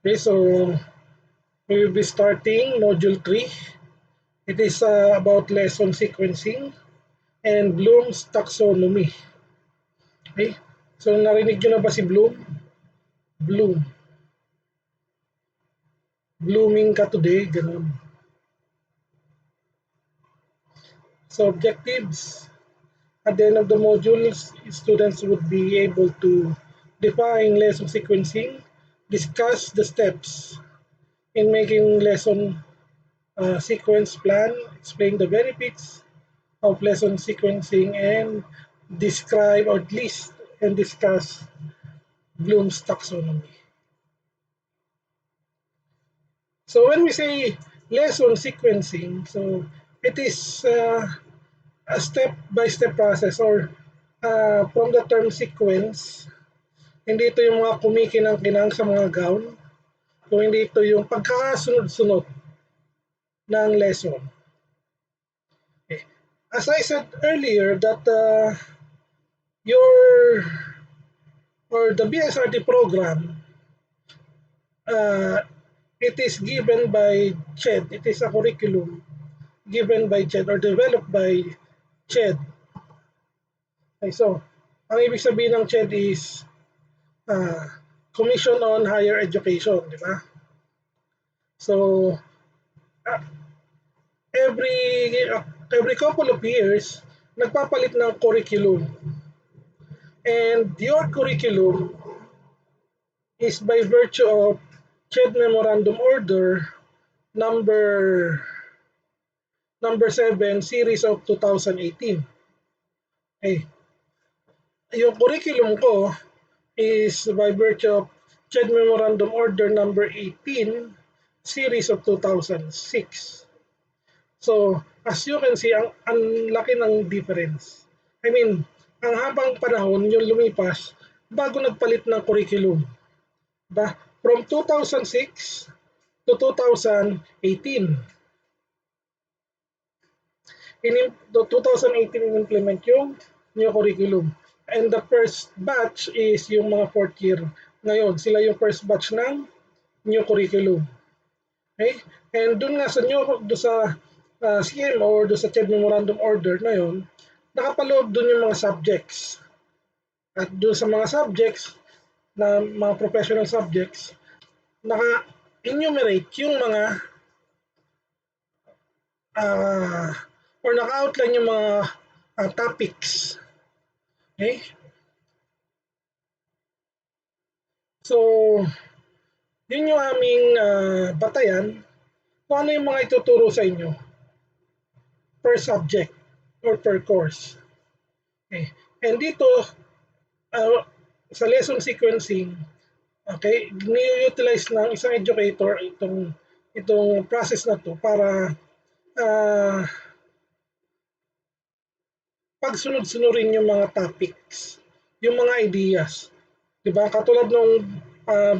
Okay, so we will be starting Module 3. It is about lesson sequencing and Bloom's Taxonomy. Okay, so narinig nyo na ba si Bloom? Bloom. Blooming ka today, ganun. So objectives. At the end of the modules, students would be able to define lesson sequencing, discuss the steps in making lesson sequence plan, explain the benefits of lesson sequencing, and describe or list and discuss Bloom's taxonomy. So when we say lesson sequencing, so it is a step-by-step process or from the term sequence, hindi ito yung mga kumikinang-kinang sa mga gown, kung hindi ito yung pagkakasunod-sunod ng lesson. Okay. As I said earlier that the BSRT program, it is given by CHED. It is a curriculum given by CHED or developed by CHED. Okay, so, ang ibig sabihin ng CHED is Commission on Higher Education, di ba? So, every couple of years, nagpapalit ng curriculum. And your curriculum is by virtue of CHED Memorandum Order number 7, series of 2018. Okay. Yung curriculum ko is by virtue of CHED Memorandum Order number 18, series of 2006. So, as you can see, ang laki ng difference. I mean, ang habang panahon yung lumipas bago nagpalit ng curriculum. Diba? From 2006 to 2018. In 2018 implement yung new curriculum. And the first batch is yung mga fourth year. Ngayon, sila yung first batch ng new curriculum. Okay? And dun nga sa CMO or dun sa CHED Memorandum Order na yun, nakapaloob dun yung mga subjects. At dun sa mga subjects, na mga professional subjects, naka-enumerate yung mga or naka-outline yung mga topics. Okay? So, yun yung aming batayan kung ano yung mga ituturo sa inyo per subject or per course. Okay. And dito, sa lesson sequencing, okay, ni-utilize ng isang educator itong process na to para pagsunod-sunurin yung mga topics, yung mga ideas. Diba? Katulad nung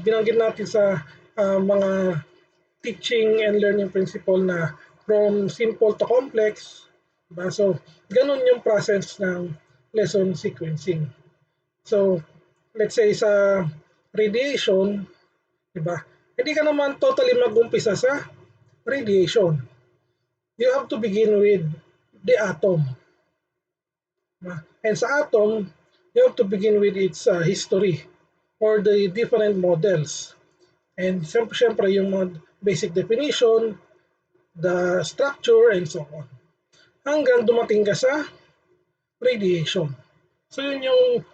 binanggit natin sa mga teaching and learning principle na from simple to complex. Diba? So, ganun yung process ng lesson sequencing. So, let's say sa radiation, diba? Hindi ka naman totally mag-umpisa sa radiation. You have to begin with the atom. Diba? And sa atom, you have to begin with its history or the different models. And syempre yung mga basic definition, the structure, and so on. Hanggang dumating ka sa radiation. So yun yung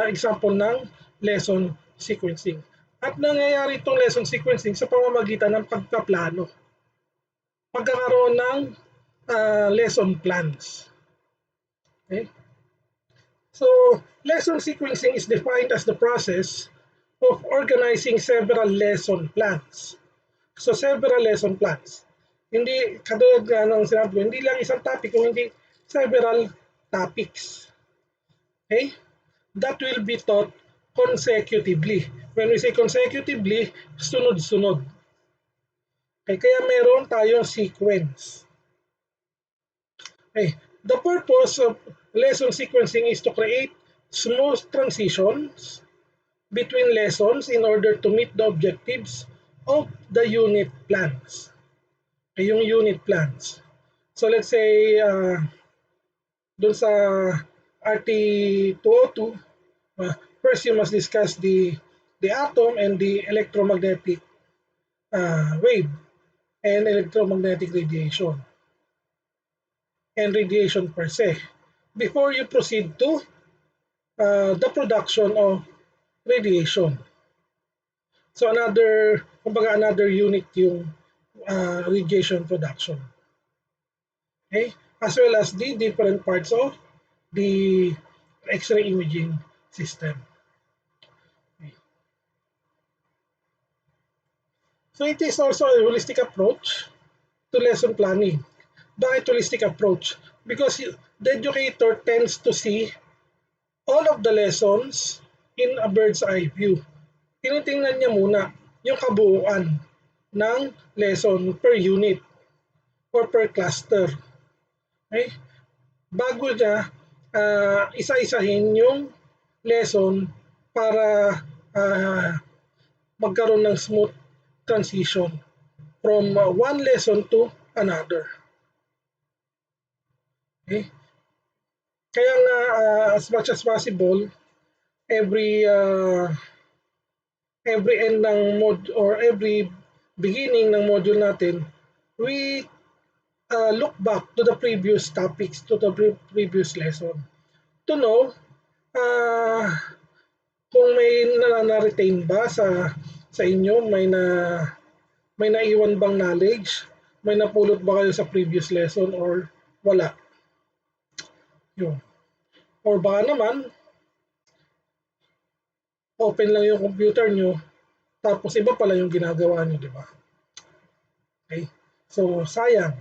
example ng lesson sequencing. At nangyayari itong lesson sequencing sa pamamagitan ng pagpaplano. Pagkakaroon ng lesson plans. Okay? So, lesson sequencing is defined as the process of organizing several lesson plans. So, several lesson plans. Hindi, katulad nga ng sinabi ko, hindi lang isang topic, kung hindi several topics. Okay? That will be taught consecutively. When we say consecutively, sunod-sunod. Okay, kaya meron tayong sequence. Okay. The purpose of lesson sequencing is to create smooth transitions between lessons in order to meet the objectives of the unit plans. Yung unit plans. So let's say dun sa RT202, first you must discuss the atom and the electromagnetic wave and electromagnetic radiation and radiation per se before you proceed to the production of radiation. So another unit yung radiation production. Okay? As well as the different parts of the X-ray imaging system. Okay. So it is also a holistic approach to lesson planning. Bakit holistic approach? Because the educator tends to see all of the lessons in a bird's eye view. Tinitingnan niya muna yung kabuuan ng lesson per unit or per cluster. Okay? Bago niya isa-isahin yung lesson para magkaroon ng smooth transition from one lesson to another. Okay? Kaya nga as much as possible, every end ng mod or every beginning ng module natin, we look back to the previous topics, to the previous lesson to know kung may na-retain ba sa inyo, may naiwan bang knowledge, may napulot ba kayo sa previous lesson or wala. Yun. Or baka naman, open lang yung computer nyo, tapos iba pala yung ginagawa nyo, di ba? Okay? So, sayang.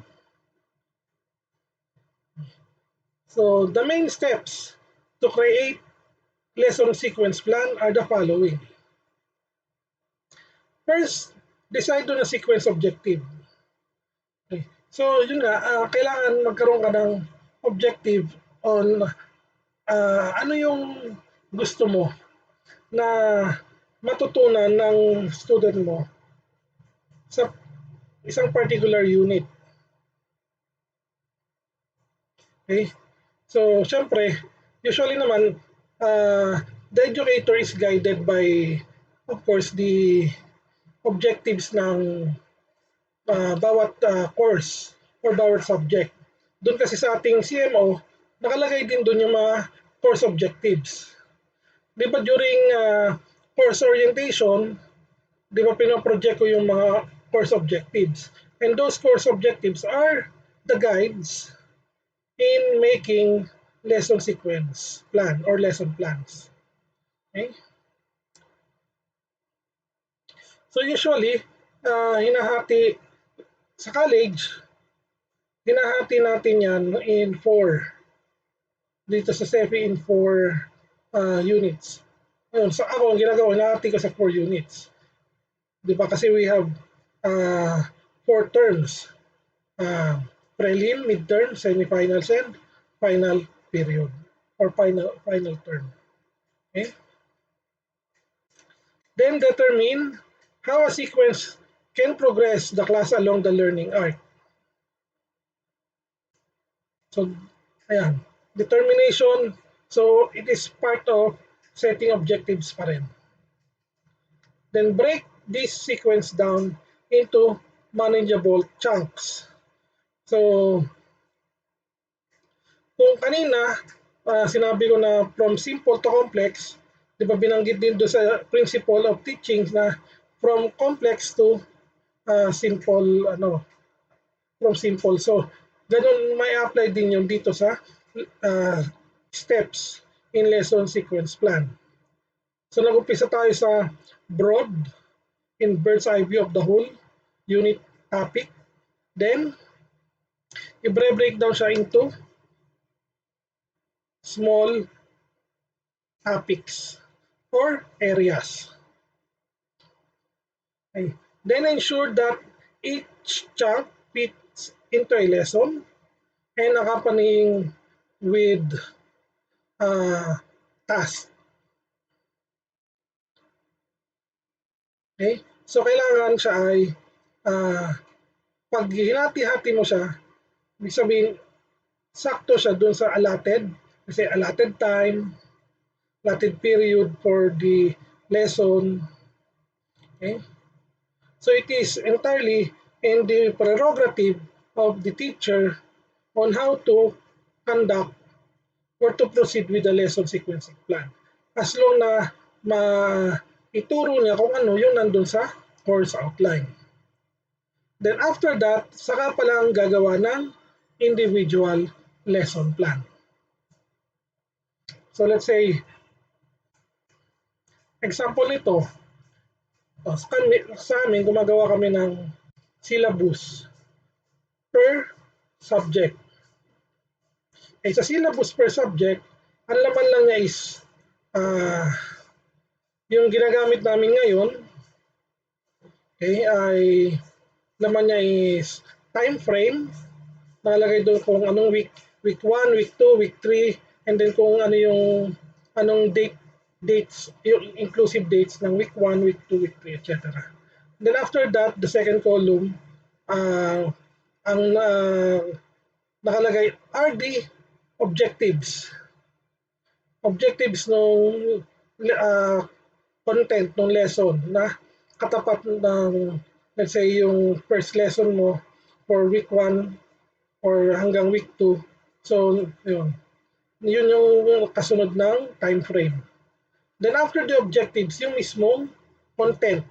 So, the main steps to create lesson sequence plan are the following. First, decide on a sequence objective. Okay. So, yun nga, kailangan magkaroon ka ng objective on ano yung gusto mo na matutunan ng student mo sa isang particular unit. Okay? So, syempre, usually naman, the educator is guided by, of course, the objectives ng bawat course or bawat subject. Doon kasi sa ating CMO, nakalagay din doon yung mga course objectives. Di ba during course orientation, di ba pinoproject ko yung mga course objectives. And those course objectives are the guides in making lesson sequence plan or lesson plans. Okay? So usually, hinahati sa college, hinahati natin yan in 4. Dito sa CEFI in 4 units. Ayun, so ako, ang ginagawa, hinahati ko sa 4 units. Di ba? Kasi we have 4 terms. Prelim, midterm, semifinals, and final period or final term. Okay? Then determine how a sequence can progress the class along the learning arc. So, ayan. Determination, so it is part of setting objectives pa rin. Then break this sequence down into manageable chunks. So, kung kanina, sinabi ko na from simple to complex, di ba binanggit din doon sa principle of teaching na from complex to simple, from simple. So, ganun may apply din yung dito sa steps in lesson sequence plan. So, nag-umpisa tayo sa broad, in bird's eye view of the whole unit topic. Then, i-break down siya into small topics or areas. Okay. Then ensure that each chunk fits into a lesson and accompanying with tasks. Okay. So kailangan siya ay pag hinati-hati mo siya, ibig sabihin sakto siya dun sa allotted, kasi allotted time, allotted period for the lesson. Okay? So it is entirely in the prerogative of the teacher on how to conduct or to proceed with the lesson sequencing plan. As long na ituro niya kung ano yung nandun sa course outline. Then after that, saka pa lang gagawa ng individual lesson plan. So let's say, example nito, sa amin gumagawa kami ng syllabus per subject. Sa syllabus per subject, ang laman lang niya is yung ginagamit namin ngayon, okay, ay laman niya is time frame, nakalagay doon kung anong week 1, week 2, week 3, and then kung ano yung anong dates, yung inclusive dates ng week 1, week 2, week 3, etc. Then after that, the second column, ang nakalagay are the objectives. Objectives ng content ng lesson na katapat ng, let's say, yung first lesson mo for week 1 or hanggang week 2. So, yun yung kasunod ng time frame. Then after the objectives, yung mismong content.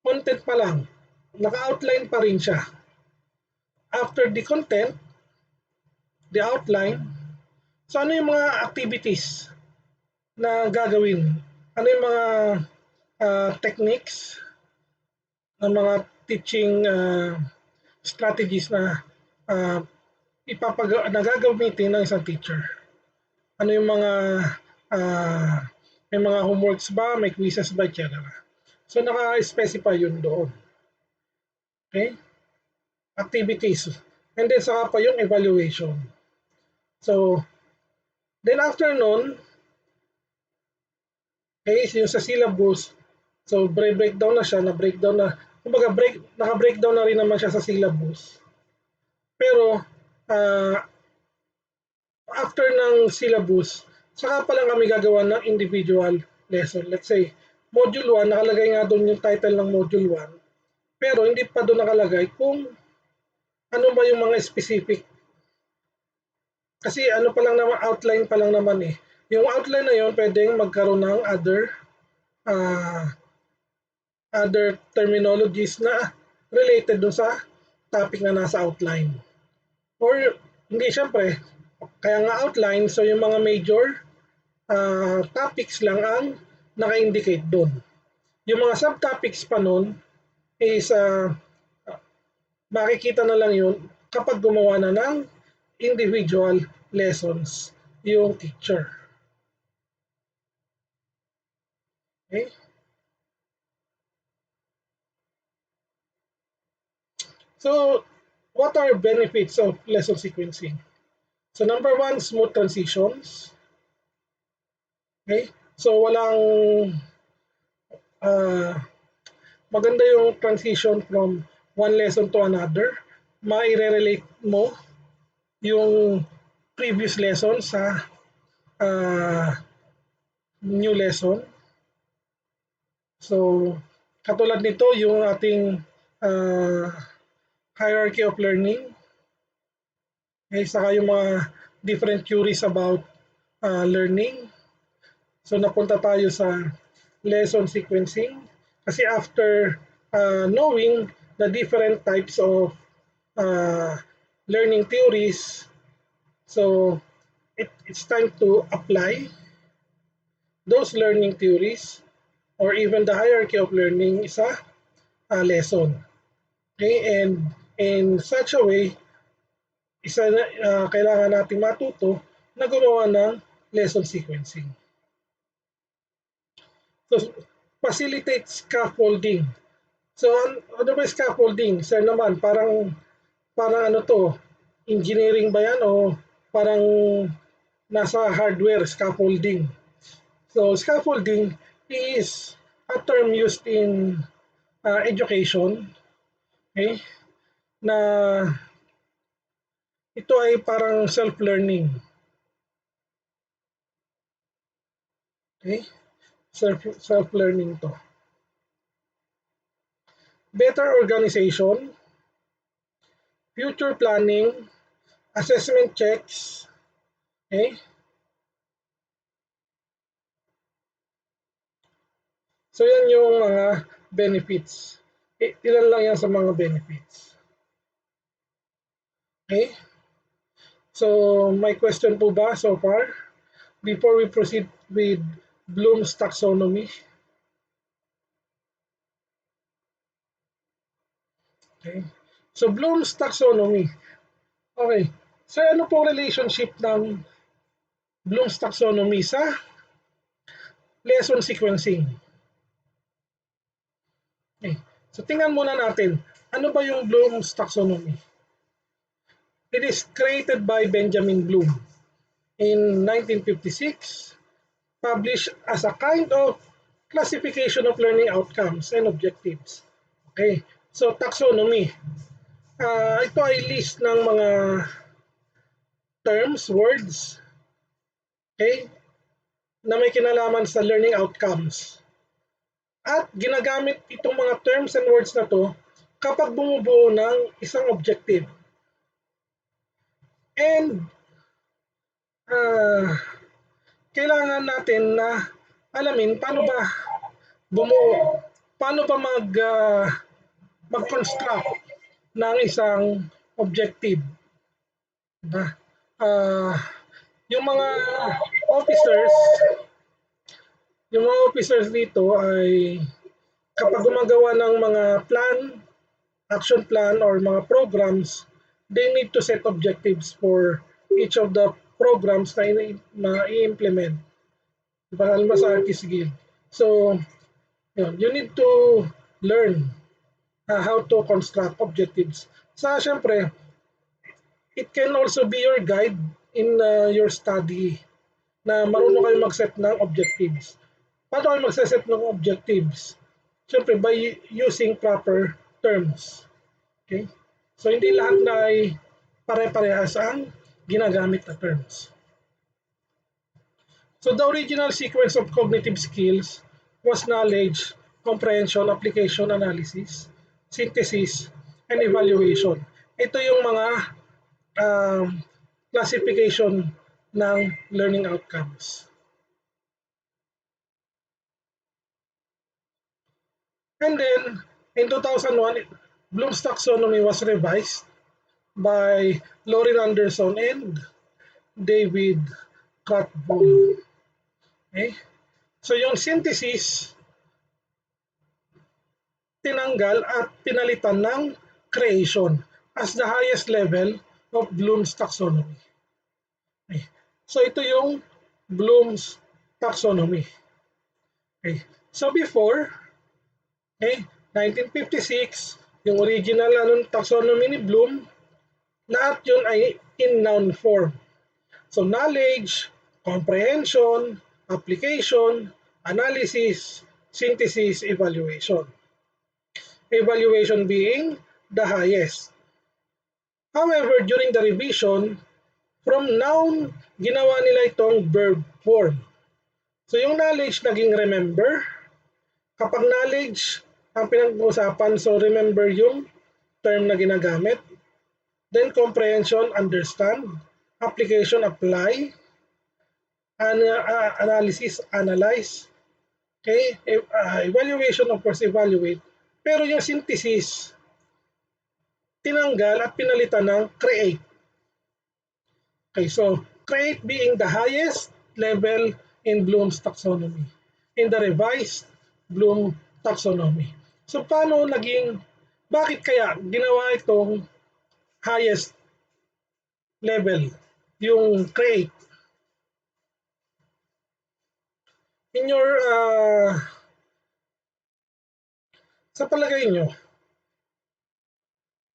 Content pa lang, naka-outline pa rin siya. After the content, the outline, so ano yung mga activities na gagawin? Ano yung mga techniques, ng mga teaching strategies na na gagamitin ng isang teacher? Ano yung mga may mga homeworks ba, may quizzes ba, etc. So naka-specify yun doon. Okay? Activities. And then saka pa yung evaluation. So, then after nun, okay, yung sa syllabus, so breakdown na siya, na-breakdown na, kumbaga naka-breakdown na rin naman siya sa syllabus. Pero, after ng syllabus, saka pa lang kami gagawa ng individual lesson. Let's say, Module 1, nakalagay nga doon yung title ng Module 1, pero hindi pa doon nakalagay kung ano ba yung mga specific. Kasi ano pa lang naman, outline pa lang naman eh. Yung outline na yun, pwedeng magkaroon ng other terminologies na related dun sa topic na nasa outline. Or hindi, syempre, kaya nga outline, so yung mga major topics lang ang naka-indicate doon. Yung mga subtopics pa nun is makikita na lang yun kapag gumawa na ng individual lessons yung teacher. Okay? So, what are benefits of lesson sequencing? So, number 1, smooth transitions. Okay? So, walang maganda yung transition from one lesson to another. Maire-relate mo yung previous lesson sa new lesson. So, katulad nito yung ating hierarchy of learning. Okay, saka yung mga different theories about learning. So, napunta tayo sa lesson sequencing. Kasi after knowing the different types of learning theories, so it's time to apply those learning theories or even the hierarchy of learning sa lesson. Okay, and in such a way, kailangan natin matuto na gumawa ng lesson sequencing. So, facilitate scaffolding. So, ano ba scaffolding? Sir naman, parang ano to, engineering ba yan o parang nasa hardware scaffolding? So, scaffolding is a term used in education, okay, na ito ay parang self-learning. Okay? Self-learning to. Better organization, future planning, assessment checks, okay? So yan yung mga benefits. Ilan lang yan sa mga benefits. Okay? So may question po ba so far? Before we proceed with Bloom's taxonomy. Okay? So Bloom's taxonomy. Okay. So ano po relationship ng Bloom's taxonomy sa lesson sequencing? Okay. So tingnan muna natin, ano ba yung Bloom's taxonomy? It is created by Benjamin Bloom in 1956, published as a kind of classification of learning outcomes and objectives. Okay, so taxonomy. Ito ay list ng mga terms, words, okay, na may kinalaman sa learning outcomes. At ginagamit itong mga terms and words na to kapag bumubuo ng isang objective. And kailangan natin na alamin paano ba bumuo, paano ba mag-construct ng isang objective. Diba? Yung mga officers, yung mga officers dito ay kapag gumagawa ng mga plan, action plan, or mga programs, they need to set objectives for each of the programs na i-implement. Diba? Halimbawa sa Artist Guild. So, you need to learn how to construct objectives. Siyempre, it can also be your guide in your study na marunong kayo mag-set ng objectives. Paano kayo mag-set ng objectives? Siyempre, by using proper terms. Okay? So, hindi lahat na ay pare-parehas ang ginagamit na terms. So, the original sequence of cognitive skills was knowledge, comprehension, application, analysis, synthesis, and evaluation. Ito yung mga classification ng learning outcomes. And then, in 2001, Bloom's taxonomy was revised by Lauren Anderson and David Cratbull. Okay? So yung synthesis, tinanggal at pinalitan ng creation as the highest level of Bloom's taxonomy. Okay. So ito yung Bloom's taxonomy. Okay. So before, okay, 1956, yung original taxonomy ni Bloom, lahat yun ay in noun form. So knowledge, comprehension, application, analysis, synthesis, evaluation. Evaluation being the highest. However, during the revision, from noun, ginawa nila itong verb form. So yung knowledge naging remember. Kapag knowledge ang pinag-uusapan, so remember yung term na ginagamit. Then comprehension, understand. Application, apply. Analysis, analyze. Okay? Evaluation, of course, evaluate. Pero yung synthesis, tinanggal at pinalitan ng create. Okay, so create being the highest level in Bloom's taxonomy. In the revised Bloom taxonomy. So paano bakit kaya ginawa itong highest level, yung create? In your, sa palagay nyo,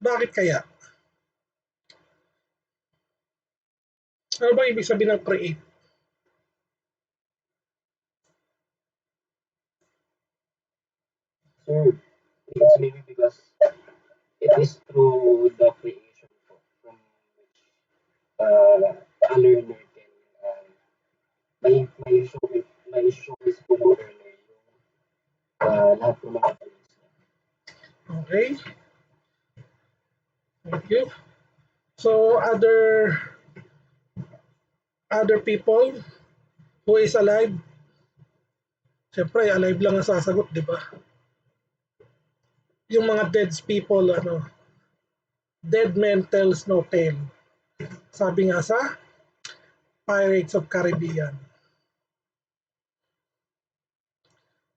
bakit kaya? Ano ba ibig sabihin ng create? Sir, it's maybe because it is through the creation po from which a learner can may showcase po ng learner yung lahat ng mga tools niya. Okay, thank you. So other people who is alive, siyempre alive lang ang sasagot, di ba? Yung mga dead people, ano, dead man tells no tale. Sabi nga sa Pirates of Caribbean.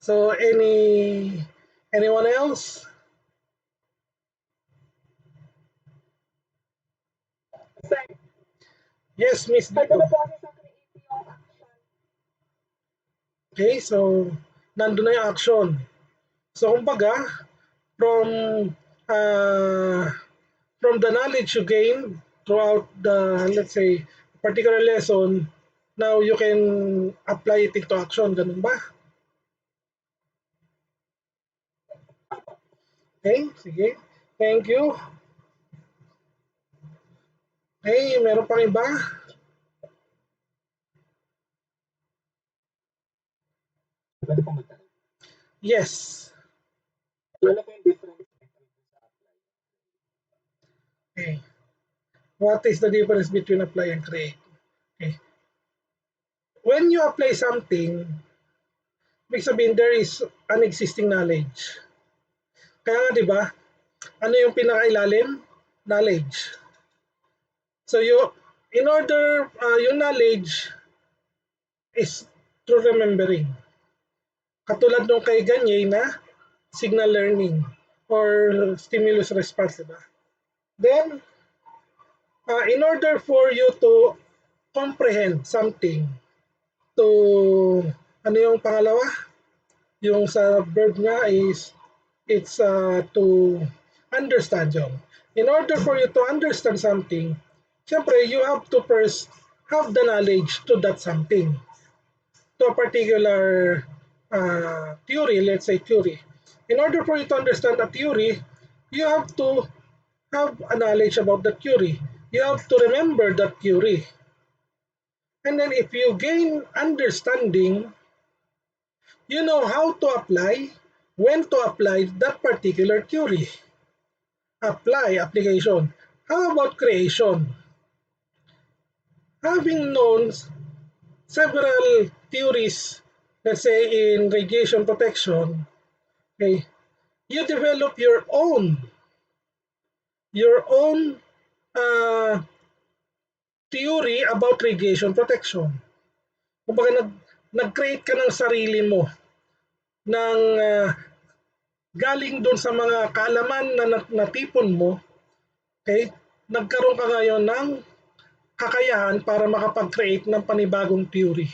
So anyone else? Sir, Yes, Miss pwede Dito. ba po kasi sa create yung action? Okay, so nandun na yung action. So kumbaga, from uh, from the knowledge you gain throughout the, let's say, particular lesson, now you can apply it into action. Ganun ba? Okay, sige. Thank you. Okay, meron pang iba? Pwede po magtanong. Yes. Ano po yung difference between sa apply? Okay. What is the difference between apply and create? Okay. When you apply something, ibig sabihin there is an existing knowledge. Kaya nga 'di ba? Ano yung pinakailalim? Knowledge. So in order yung knowledge is through remembering. Katulad nung kay Gagne na signal learning or stimulus response, diba? Then, in order for you to comprehend something, to, ano yung pangalawa? Yung sa verb nga is, it's to understand yun. In order for you to understand something, syempre, you have to first have the knowledge to that something, to a particular theory, let's say theory. In order for you to understand a theory, you have to have a knowledge about the theory. You have to remember that theory. And then if you gain understanding, you know how to apply, when to apply that particular theory. Apply, application. How about creation? Having known several theories, let's say in radiation protection, okay, you develop your own uh, theory about radiation protection. Kumbaga nag-create ka ng sarili mo ng galing doon sa mga kaalaman na natipon mo, okay? Nagkaroon ka ngayon ng kakayahan para makapag-create ng panibagong theory.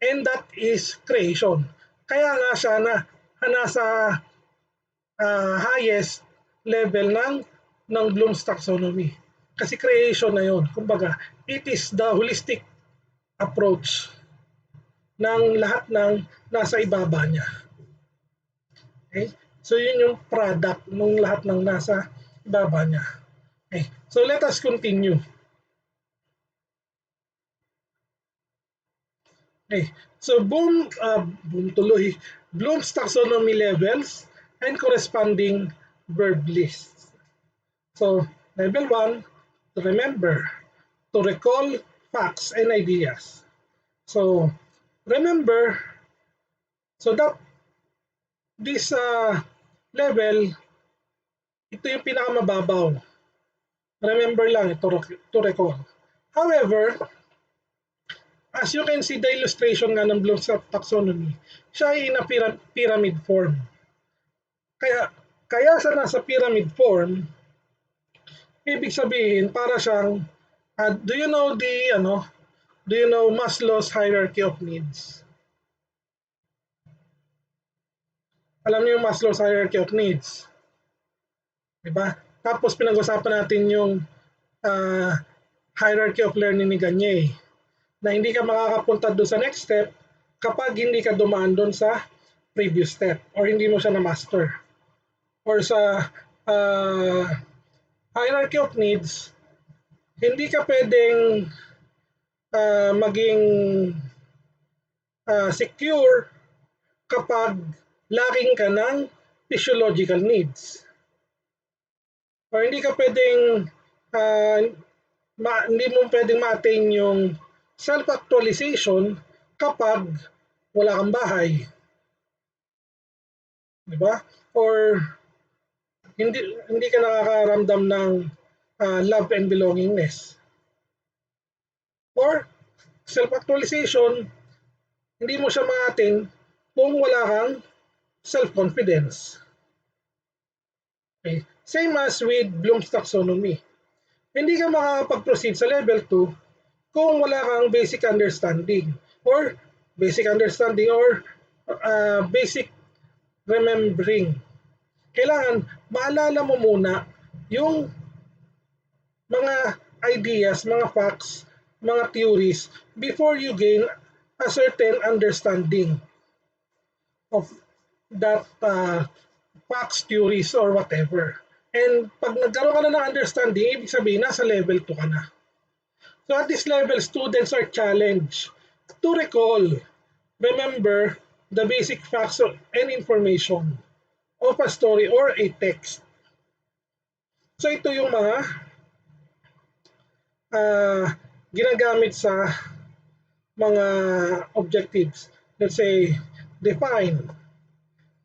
And that is creation. Kaya nga siya na nasa highest level ng Bloom's Taxonomy. Kasi creation na yon. Kumbaga, it is the holistic approach ng lahat ng nasa ibaba niya. Okay? So yun yung product ng lahat ng nasa ibaba niya. Okay. So let us continue. Okay. So Bloom's taxonomy levels and corresponding verb lists. So level 1, to remember, to recall facts and ideas. So remember, so that this level, ito yung pinakamababaw. Remember lang, to recall. However, as you can see the illustration nga ng Bloom's taxonomy, siya ay in a pyramid form. Kaya sa nasa pyramid form, ibig sabihin para siyang do you know Maslow's hierarchy of needs? Alam niyo yung Maslow's hierarchy of needs? 'Di ba? Tapos pinag-usapan natin yung hierarchy of learning ni Gagne, na hindi ka makakapunta doon sa next step kapag hindi ka dumaan doon sa previous step or hindi mo siya na-master. Or sa hierarchy of needs, hindi ka pwedeng maging secure kapag lacking ka ng physiological needs. Or hindi ka pwedeng hindi mo pwedeng ma-attain yung self-actualization kapag wala kang bahay. Di ba? Or hindi ka nakakaramdam ng love and belongingness. Or self-actualization, hindi mo siya ma-attain kung wala kang self-confidence. Okay. Same as with Bloom's Taxonomy. Hindi ka makakapag-proceed sa level 2 kung wala kang basic understanding or basic remembering. Kailangan maalala mo muna yung mga ideas, mga facts, mga theories before you gain a certain understanding of that facts, theories, or whatever. And pag nagkaroon ka na ng understanding, ibig sabihin, nasa level 2 ka na. So at this level, students are challenged to recall, remember the basic facts and information of a story or a text. So ito yung mga ginagamit sa mga objectives. Let's say, define.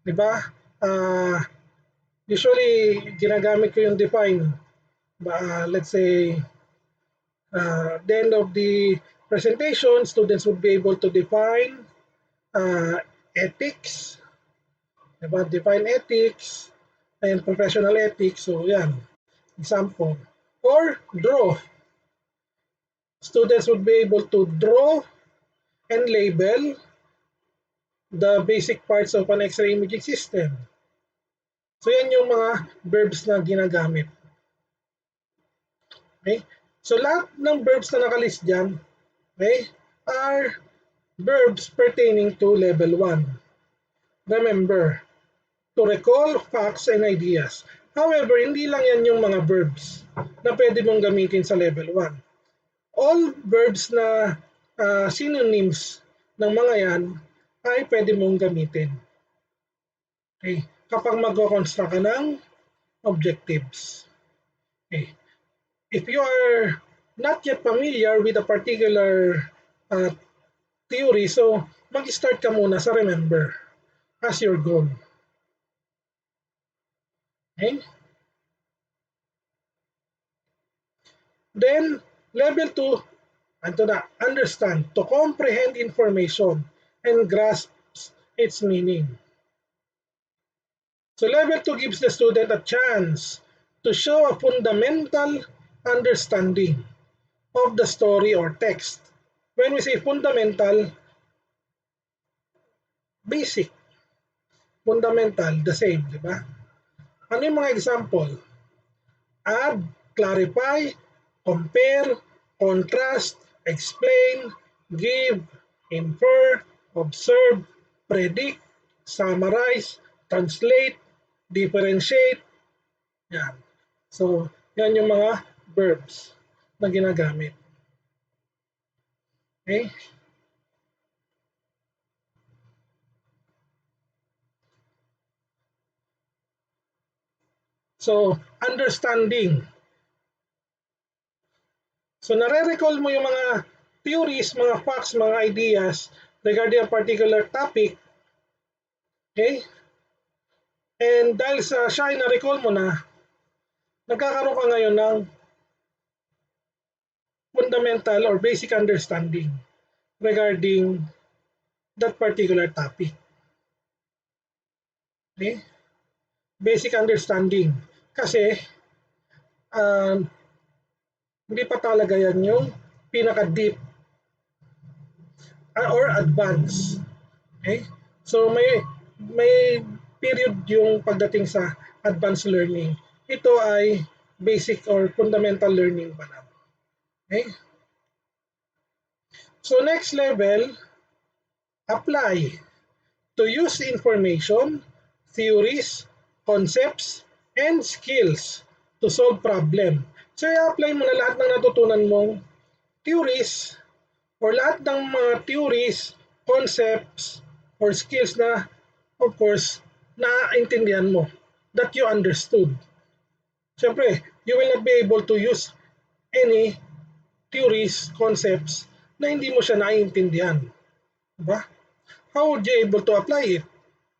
Diba? Usually, ginagamit ko yung define. Let's say, the end of the presentation, students would be able to define ethics. Diba? Define ethics and professional ethics. So, yan. Example. Or draw. Students would be able to draw and label the basic parts of an X-ray imaging system. So, yan yung mga verbs na ginagamit. Okay? So, lahat ng verbs na nakalist dyan, okay, are verbs pertaining to level 1. Remember, to recall facts and ideas. However, hindi lang yan yung mga verbs na pwede mong gamitin sa level 1. All verbs na synonyms ng mga yan ay pwede mong gamitin. Okay. Kapag mag-construct ka ng objectives. Okay. If you are not yet familiar with a particular theory, so mag-start ka muna sa remember as your goal. Okay? Then, level 2, understand, to comprehend information and grasp its meaning. So level 2 gives the student a chance to show a fundamental understanding of the story or text. When we say fundamental, basic. Fundamental, the same, di ba? Ano yung mga example? Add, clarify, compare, contrast, explain, give, infer, observe, predict, summarize, translate, differentiate. Yan. So, yan yung mga verbs na ginagamit. Okay? So, understanding. So, nare-recall mo yung mga theories, mga facts, mga ideas regarding a particular topic. Okay? And dahil sa siya ay na-recall mo na, nagkakaroon ka ngayon ng fundamental or basic understanding regarding that particular topic. Okay? Basic understanding. Kasi, hindi pa talaga yan yung pinaka-deep or advanced. Okay? So, may period yung pagdating sa advanced learning. Ito ay basic or fundamental learning pa lang. Okay? So next level, apply. to use information, theories, concepts, and skills to solve problem. So i-apply mo na lahat ng natutunan mong theories or lahat ng mga theories, concepts, or skills na, of course, naintindihan mo, that you understood. Siyempre, you will not be able to use any theories, concepts na hindi mo siya naiintindihan. Diba? How would you able to apply it?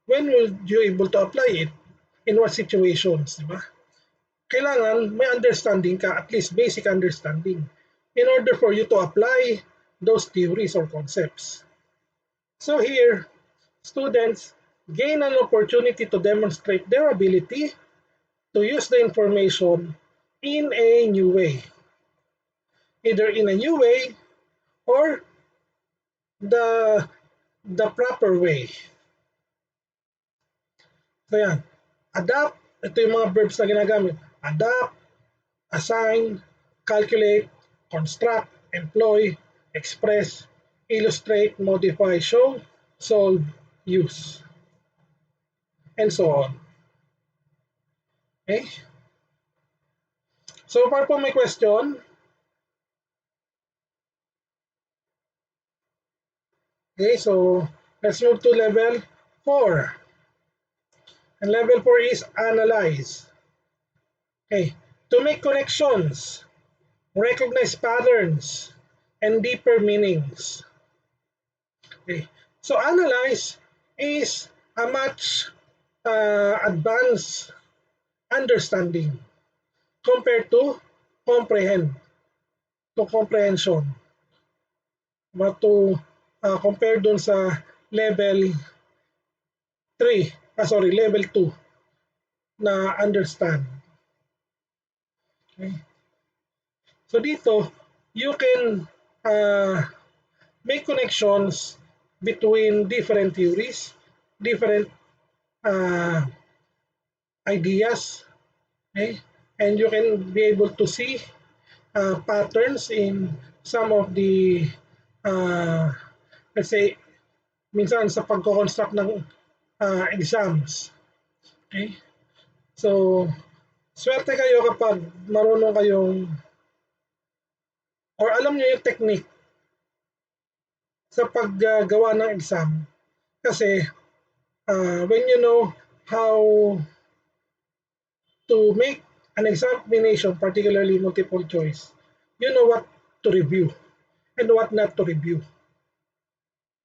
When will you able to apply it? In what situations? Diba? Kailangan may understanding ka, at least basic understanding, in order for you to apply those theories or concepts. So here, students gain an opportunity to demonstrate their ability to use the information in a new way. Either in a new way or the proper way. So yan, adapt, ito yung mga verbs na ginagamit. Adapt, assign, calculate, construct, employ, express, illustrate, modify, show, solve, use, and so on. Okay? So far po may question? Okay, so let's move to level 4. And level 4 is analyze. Okay, to make connections, recognize patterns, and deeper meanings. Okay, so analyze is a much advanced understanding compared to comprehend, to comprehension. But to compare dun sa level 3, level 2 na understand. Okay. So dito, you can make connections between different theories, different ideas, okay? And you can be able to see patterns in some of the, let's say, minsan sa pagko-construct ng exams. Okay? So, swerte kayo kapag marunong kayong or alam nyo yung technique sa paggawa ng exam. Kasi when you know how to make an examination, particularly multiple choice, you know what to review and what not to review.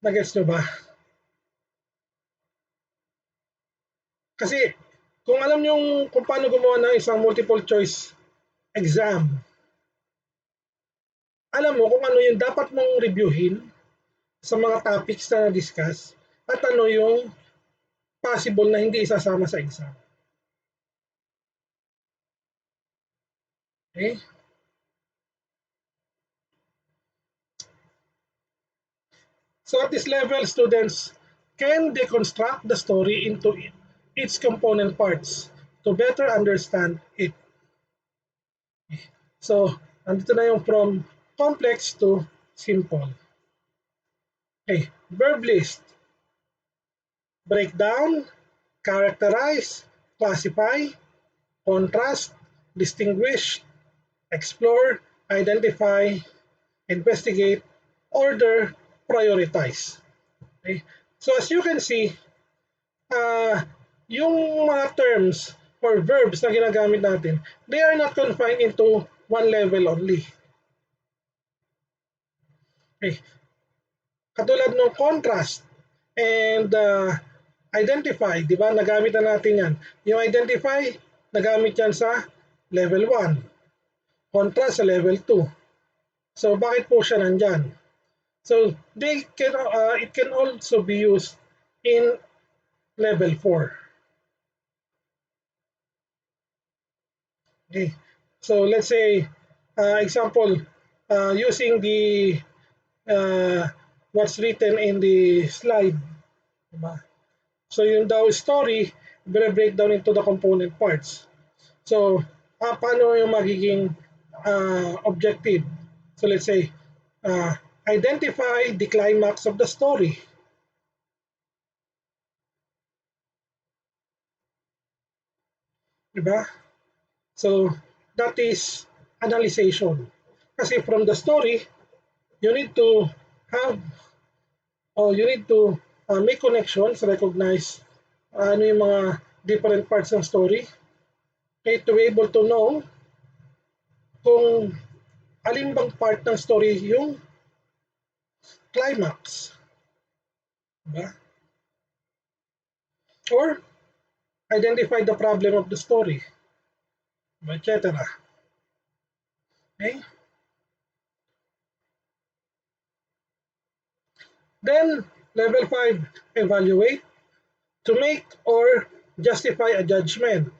Nagets nyo ba? Kasi kung alam nyo kung paano gumawa ng isang multiple choice exam, alam mo kung ano yung dapat mong reviewin sa mga topics na na-discuss at ano yung possible na hindi isasama sa exam. Okay? So at this level, students can deconstruct the story into its component parts to better understand it. So, nandito na yung from complex to simple. Okay, verb list. Break down, characterize, classify, contrast, distinguish, explore, identify, investigate, order, prioritize. Okay? So as you can see, yung mga terms or verbs na ginagamit natin, they are not confined into one level only. Okay. Katulad ng contrast and identify, di ba? Nagamit na natin yan. Yung identify, nagamit yan sa level 1. Contrast sa level 2. So, bakit po siya nandyan? So, it can also be used in level 4. Okay. So, let's say, example, using the what's written in the slide. Diba? So, yung daw story, break down into the component parts. So, paano yung magiging objective? So, let's say, identify the climax of the story. Diba? So, that is analyzation. Kasi from the story, you need to have, or you need to make connections, recognize ano yung mga different parts ng story, okay, to be able to know kung alin bang part ng story yung climax. Diba? Or identify the problem of the story, etc. Okay? Then, level 5, evaluate. To make or justify a judgment.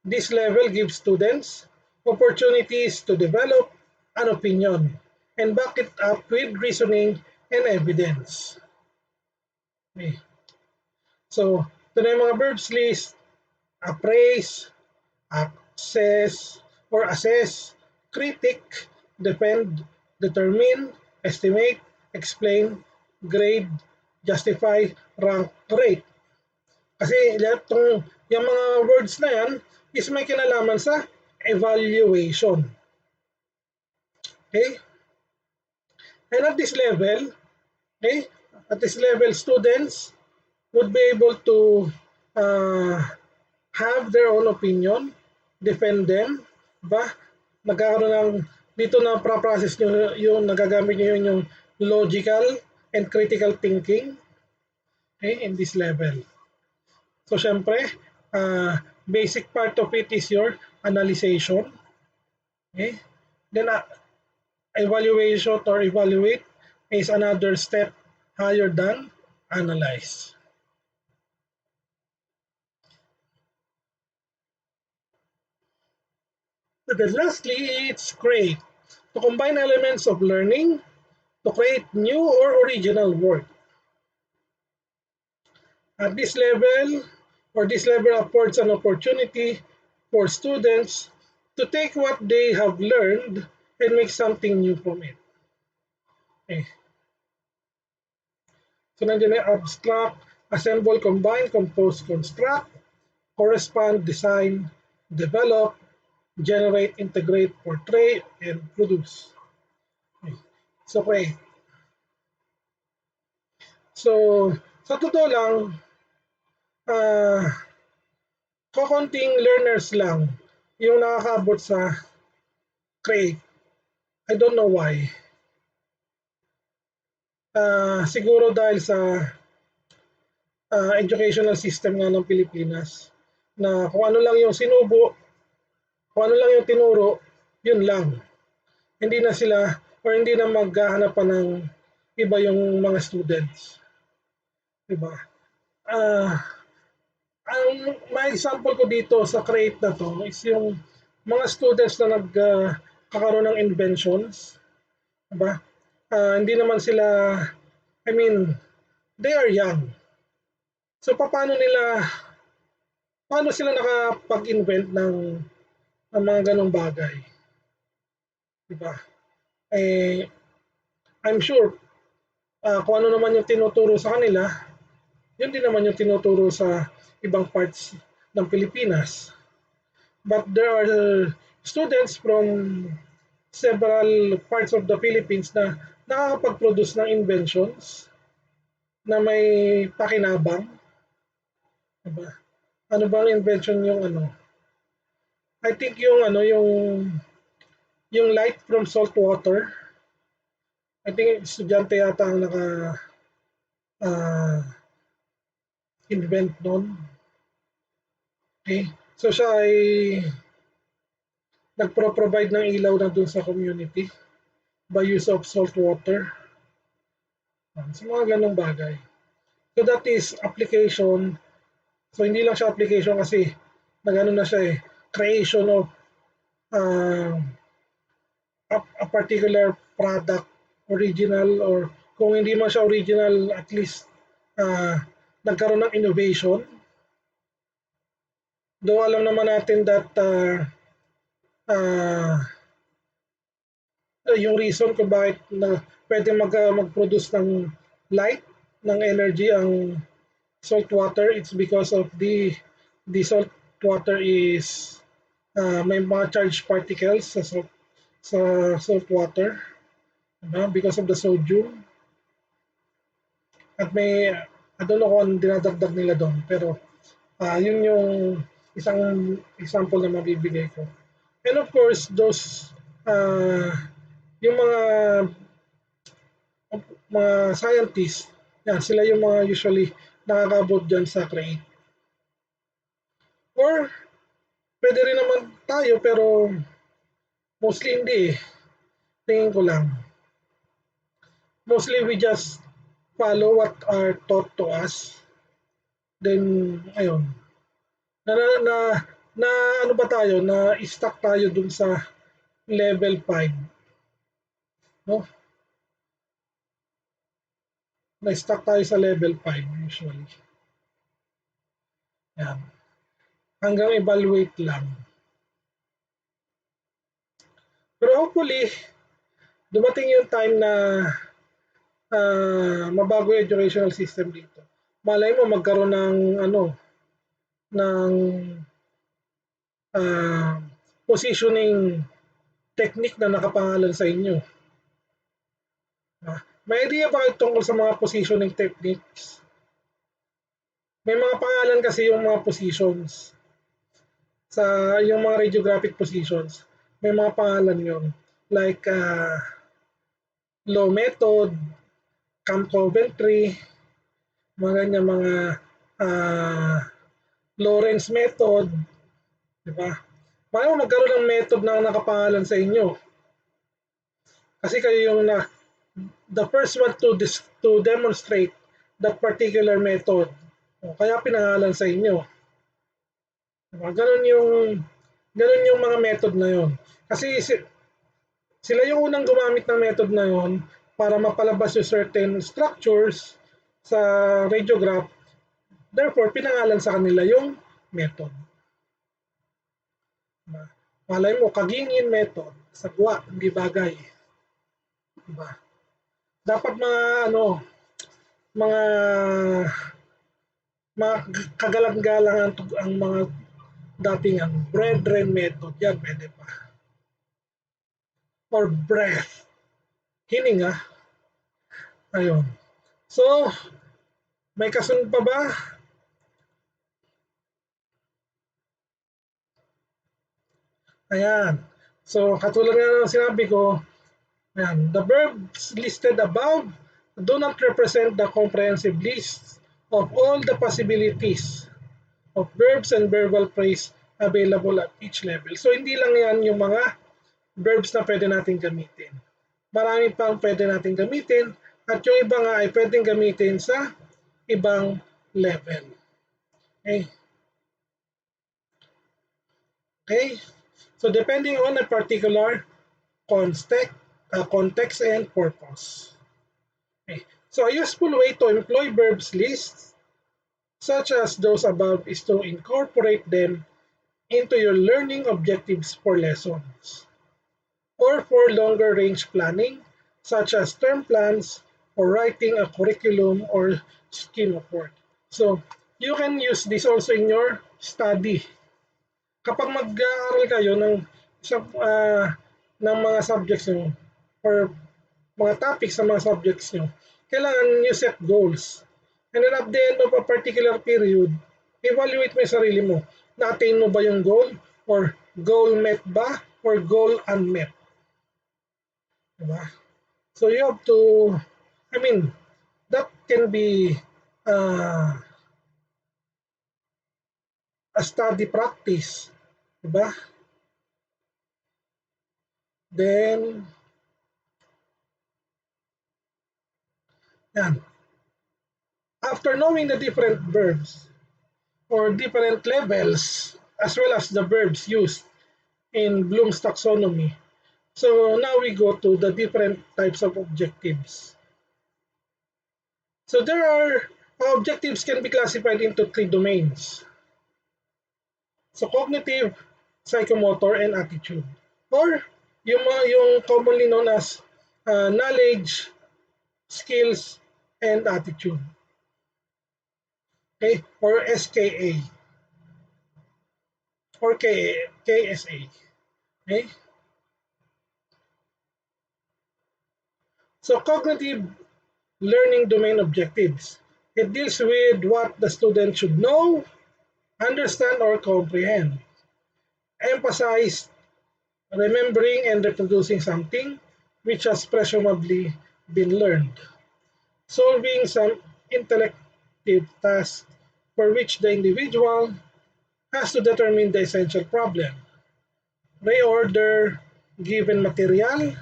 This level gives students opportunities to develop an opinion and back it up with reasoning and evidence. Okay. So, ito na yung mga verbs list: appraise, access or assess, critic, defend, determine, estimate, explain, grade, justify, rank, rate. Kasi yung mga words na yan is may kinalaman sa evaluation. Okay? And at this level, okay, at this level, students would be able to have their own opinion, defend them, ba? Nagkakaroon ng, dito na process nyo yung nagagamit nyo yung logical and critical thinking, okay, in this level. So, syempre, basic part of it is your analyzation. Okay? Then, evaluation or evaluate is another step higher than analyze. And then lastly, it's create. To combine elements of learning to create new or original work. At this level, affords an opportunity for students to take what they have learned and make something new from it. Okay. So nandiyan na abstract, assemble, combine, compose, construct, correspond, design, develop, generate, integrate, portray, and produce. Okay. So, okay. So, sa totoo lang, kakonting learners lang yung nakakaabot sa create. I don't know why. Siguro dahil sa educational system nga ng Pilipinas na kung ano lang yung sinubo, kung ano lang yung tinuro, yun lang. Hindi na sila or hindi na maghahanap pa ng iba yung mga students. Diba? Ang may example ko dito sa create na to is yung mga students na nagkakaroon ng inventions. Diba? Hindi naman sila, I mean, they are young. So paano sila nakapag-invent ng mga ganong bagay? Diba? I'm sure kung ano naman yung tinuturo sa kanila, yun din naman yung tinuturo sa ibang parts ng Pilipinas. But there are students from several parts of the Philippines na nakakapag-produce ng inventions na may pakinabang. Diba? Ano bang invention yung ano? I think yung light from salt water. I think estudyante yata ang invent nun. Okay? So siya ay nagpro-provide ng ilaw na dun sa community by use of salt water. So mga ganong bagay. So that is application. So hindi lang siya application kasi nagano na siya creation of a particular product, original, or kung hindi man siya original, at least nagkaroon ng innovation. Though alam naman natin that yung reason kung bakit pwede mag-produce ng light, ng energy ang salt water, it's because of the salt water is may mga charged particles sa salt water, diba? Because of the sodium. At may, I don't know kung anong dinadagdag nila doon, pero yun yung isang example na mabibigay ko. And of course, those, yung mga scientists, yan, sila yung mga usually nakakabot dyan sa create. Or, pwede rin naman tayo, pero mostly hindi eh. Tingin ko lang. Mostly we just follow what are taught to us. Then, ayun. Na, na, na, na ano ba tayo, na stuck tayo dun sa level 5. No? Na stuck tayo sa level 5 usually. Yan. Hanggang evaluate lang. Pero hopefully, dumating yung time na mabago yung educational system dito. Malay mo magkaroon ng ng uh, positioning technique na nakapangalan sa inyo. May idea ba kayo tungkol sa mga positioning techniques? May mga pangalan kasi yung mga positions. Sa yung mga radiographic positions, may mga pangalan yon. Like low method, Camp Coventry, mga ganyan, mga Lawrence method, di ba? Paano magkaroon ng method na nakapangalan sa inyo? Kasi kayo yung the first one to demonstrate that particular method. Kaya pinangalan sa inyo. Diba? Ganun yung mga method na yon. Kasi sila yung unang gumamit ng method na yon para mapalabas yung certain structures sa radiograph. Therefore, pinangalan sa kanila yung method. Diba? Malay mo, kagingin method, sagwa, hindi bagay. Diba? Dapat mga kagalang-galang ang mga dating brethren method, yan pwede pa. Or breath, hininga. Ayun. So, may kasunod pa ba? Ayan. So, katulad nga ng sinabi ko, ayan, the verbs listed above do not represent the comprehensive list of all the possibilities of verbs and verbal phrase available at each level. So, hindi lang yan yung mga verbs na pwede natin gamitin. Marami pang pwede natin gamitin at yung iba nga ay pwedeng gamitin sa ibang level. Okay? Okay? So, depending on a particular context and purpose. Okay. So, a useful way to employ verbs lists such as those above is to incorporate them into your learning objectives for lessons or for longer range planning such as term plans or writing a curriculum or scheme of work. So, you can use this also in your study. Kapag mag-aaral kayo ng mga subjects nyo or mga topics sa mga subjects nyo, kailangan nyo set goals. And then at the end of a particular period, evaluate mo yung sarili mo. Na-attain mo ba yung goal? Or goal met ba? Or goal unmet? Diba? So you have to, that can be a study practice. Diba? Then, yan. After knowing the different verbs or different levels, as well as the verbs used in Bloom's taxonomy, so now we go to the different types of objectives. So there are objectives can be classified into 3 domains. So cognitive, psychomotor, and attitude. Or yung commonly known as knowledge, skills, and attitude. Okay? Or SKA. or KSA. Okay? So cognitive learning domain objectives. It deals with what the student should know, understand, or comprehend. Emphasize remembering and reproducing something which has presumably been learned. Solving some intellective task for which the individual has to determine the essential problem. Reorder given material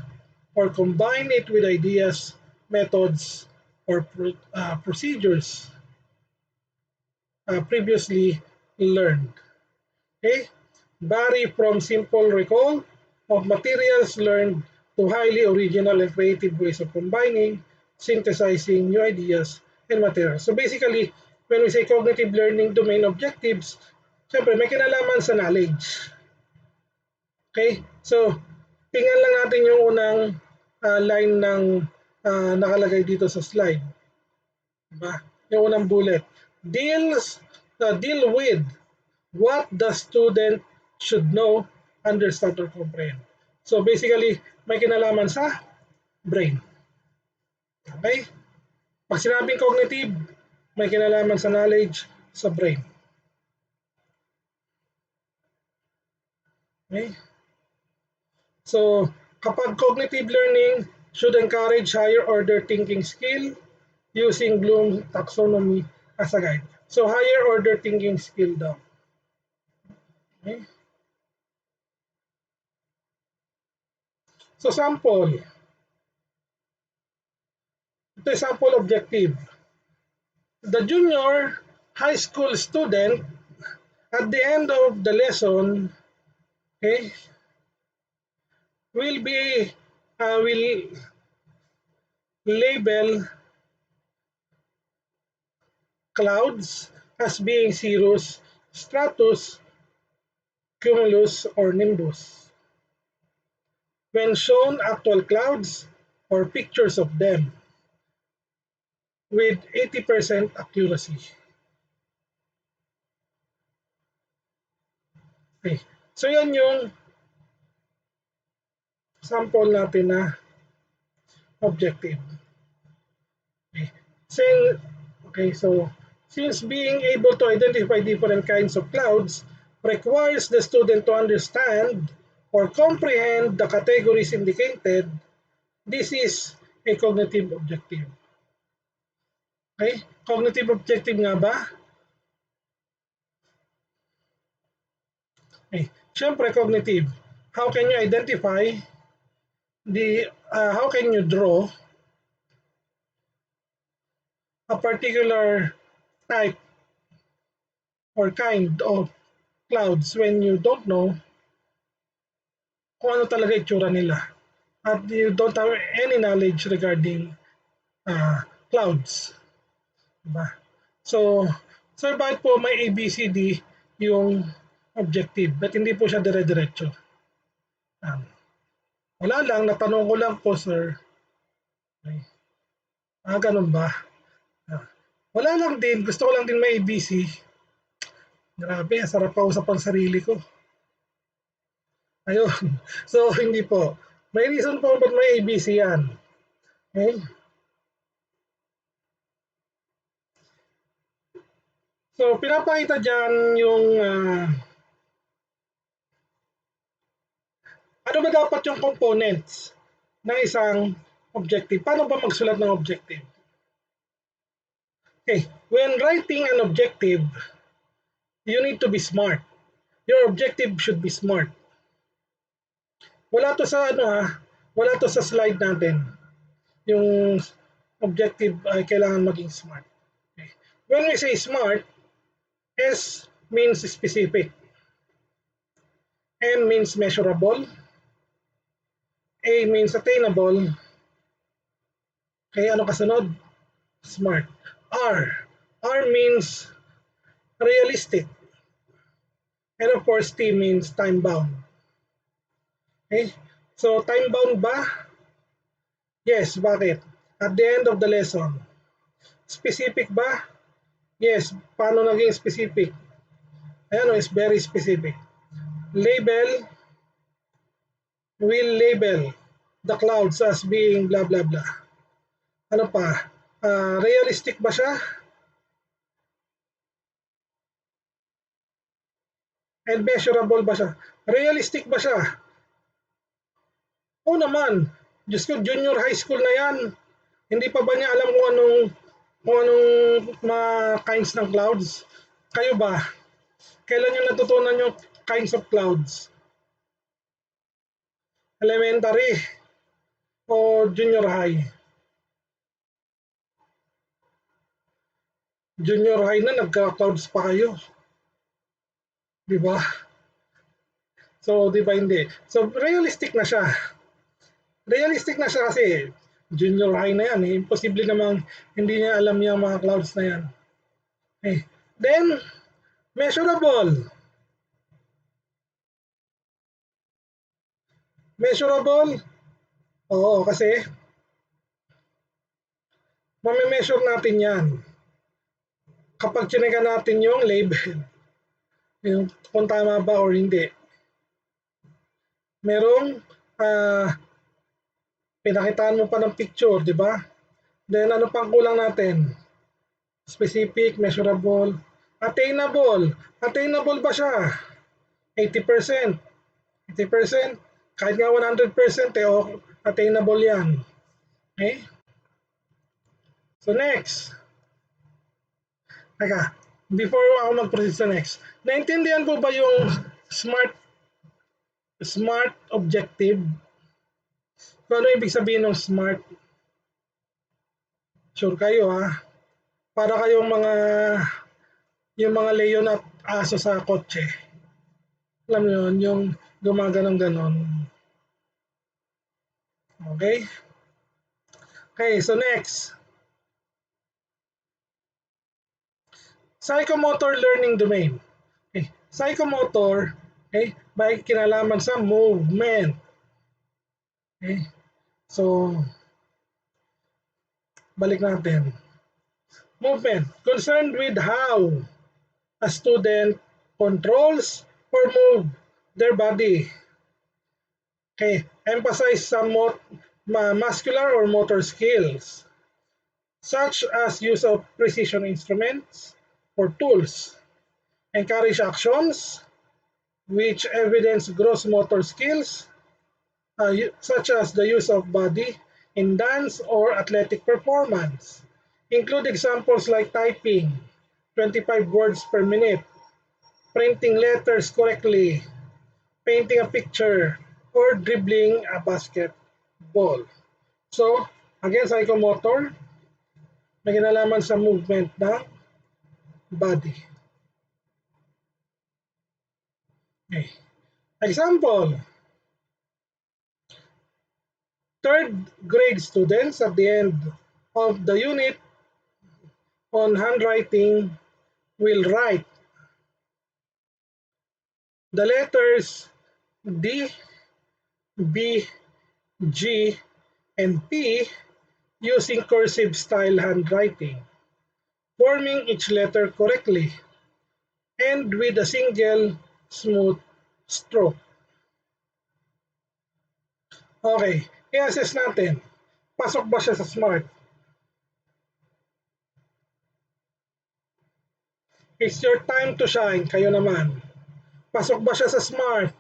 or combine it with ideas, methods, or procedures previously learned. Okay? Vary from simple recall of materials learned to highly original and creative ways of combining, synthesizing new ideas and materials. So basically, when we say cognitive learning domain objectives, syempre may kinalaman sa knowledge. Okay? So, tingnan lang natin yung unang line ng nakalagay dito sa slide. Diba? Yung unang bullet. Deal with what the student should know, understand, or comprehend. So basically, may kinalaman sa brain. Okay? Pag sinabing cognitive, may kinalaman sa knowledge sa brain. Okay? So, kapag cognitive learning should encourage higher order thinking skill using Bloom's taxonomy as a guide. So, higher order thinking skill daw. Okay? So, sample. Ito yung sample objective. The junior high school student at the end of the lesson, okay, will label clouds as being cirrus, stratus, cumulus, or nimbus. When shown actual clouds or pictures of them with 80% accuracy. Okay. So yan yung sample natin na objective. Okay. Since being able to identify different kinds of clouds requires the student to understand or comprehend the categories indicated, this is a cognitive objective. Okay? Cognitive objective nga ba? Okay. Siyempre, cognitive. How can you identify how can you draw a particular type or kind of clouds when you don't know kung ano talaga itsura nila at you don't have any knowledge regarding clouds. Diba? So bakit po may ABCD yung objective? Ba't hindi po siya dire-diretso? Wala lang, natanong ko lang po, sir. Okay. Ganun ba? Wala lang din, gusto ko lang din may ABC. Grabe, sarap kausap ang sarili ko. Ayun. So, hindi po. May reason po ba't may ABC yan. Okay? So, pinapakita dyan yung ano ba dapat yung components ng isang objective? Paano ba magsulat ng objective? Okay, when writing an objective, you need to be smart. Your objective should be smart. Wala to sa wala to sa slide natin. Yung objective ay kailangan maging smart. Okay. When we say smart, S means specific. M means measurable. A means attainable. Okay, ano kasunod? Smart. R means realistic. And of course, T means time-bound. Okay? So, time-bound ba? Yes, bakit? At the end of the lesson. Specific ba? Yes. Paano naging specific? Ayan, is very specific. label will label the clouds as being blah blah blah. Ano pa? Realistic ba siya? And measurable ba siya? Realistic ba siya? Oo naman. Diyos ko, junior high school na yan. Hindi pa ba niya alam kung anong mga kinds ng clouds? Kayo ba? Kailan niyo natutunan yung kinds of clouds? Elementary o junior high? Junior high na nagka-clouds pa kayo. Di ba? So, di ba hindi? So, realistic na siya. Realistic na siya kasi junior high na yan. Imposible namang hindi niya alam yung mga clouds na yan. Okay. Then, measurable. Measurable? Oo, kasi mami-measure natin yan kapag chinekan natin yung label. Yung kung tama ba or hindi. Merong pinakitaan mo pa ng picture, di ba? Then ano pang kulang natin? Specific, measurable, attainable. Attainable ba siya? 80%. 80%. Kahit nga 100%, attainable yan. Okay? So next. Teka, before ako mag-proceed sa next, naintindihan po ba yung smart objective? Kung ano ibig sabihin ng smart? Sure kayo ha? Para kayong yung mga leon at aso sa kotse. Alam mo yun, yung gumaganon ganon. Okay? Okay, so next. Psychomotor learning domain. Okay. Psychomotor, okay, may kinalaman sa movement. Okay? So, balik natin. Movement, concerned with how a student controls or move their body. Okay, emphasize some muscular or motor skills, such as use of precision instruments or tools. Encourage actions which evidence gross motor skills, such as the use of body in dance or athletic performance. Include examples like typing 25 words per minute, printing letters correctly, painting a picture, or dribbling a basketball. So, again, psychomotor, may kinalaman sa movement ng body. Okay. Example, third grade students at the end of the unit on handwriting will write the letters D, B, G, and P using cursive style handwriting, forming each letter correctly and with a single smooth stroke. Okay, i-assess natin. Pasok ba siya sa SMART? It's your time to shine. Kayo naman. Pasok ba siya sa SMART?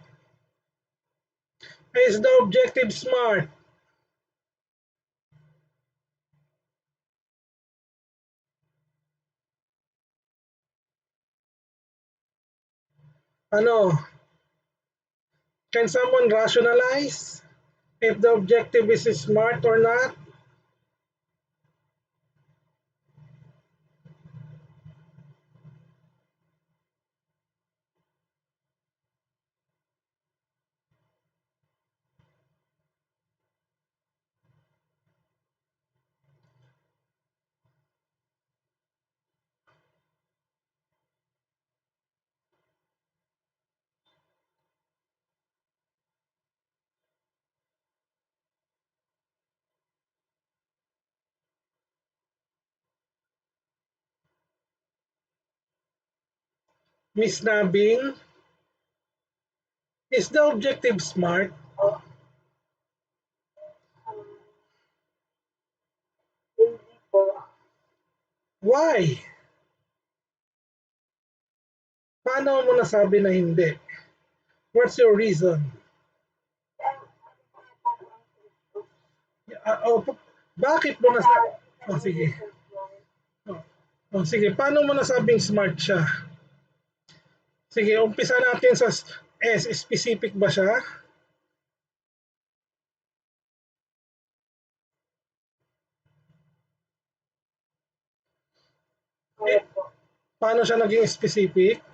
Is the objective SMART? Ano? Can someone rationalize if the objective is SMART or not? Miss Nabing, Is the objective SMART? Hindi po. Why? Paano mo nasabi na hindi? What's your reason? Bakit mo nasabi? Oh, sige. Sige, paano mo nasabing smart siya? Sige, umpisa natin sa S. Specific ba siya? Paano siya naging specific?